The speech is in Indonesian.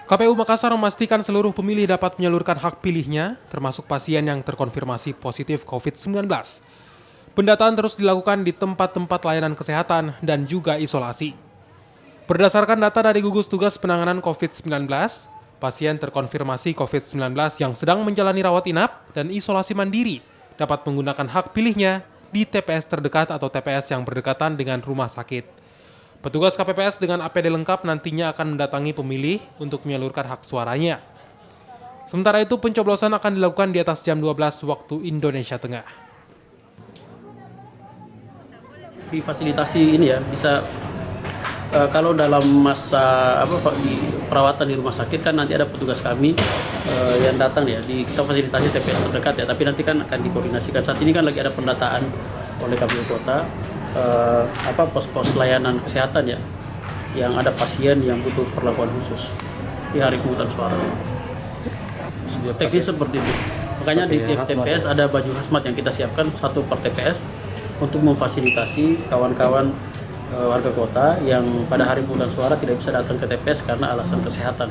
KPU Makassar memastikan seluruh pemilih dapat menyalurkan hak pilihnya, termasuk pasien yang terkonfirmasi positif COVID-19. Pendataan terus dilakukan di tempat-tempat layanan kesehatan dan juga isolasi. Berdasarkan data dari gugus tugas penanganan COVID-19, pasien terkonfirmasi COVID-19 yang sedang menjalani rawat inap dan isolasi mandiri dapat menggunakan hak pilihnya di TPS terdekat atau TPS yang berdekatan dengan rumah sakit. Petugas KPPS dengan APD lengkap nantinya akan mendatangi pemilih untuk menyalurkan hak suaranya. Sementara itu, pencoblosan akan dilakukan di atas jam 12 waktu Indonesia Tengah. Difasilitasi ini ya, bisa kalau dalam masa di perawatan di rumah sakit kan nanti ada petugas kami yang datang ya, kita fasilitasi TPS terdekat ya, tapi nanti kan akan dikoordinasikan. Saat ini kan lagi ada pendataan oleh KPU Kota pos-pos layanan kesehatan ya, yang ada pasien yang butuh perlakuan khusus di hari pemungutan suara. Teknis seperti itu. Makanya di tiap TPS ada baju hazmat yang kita siapkan satu per TPS untuk memfasilitasi kawan-kawan warga kota yang pada hari pemungutan suara tidak bisa datang ke TPS karena alasan kesehatan.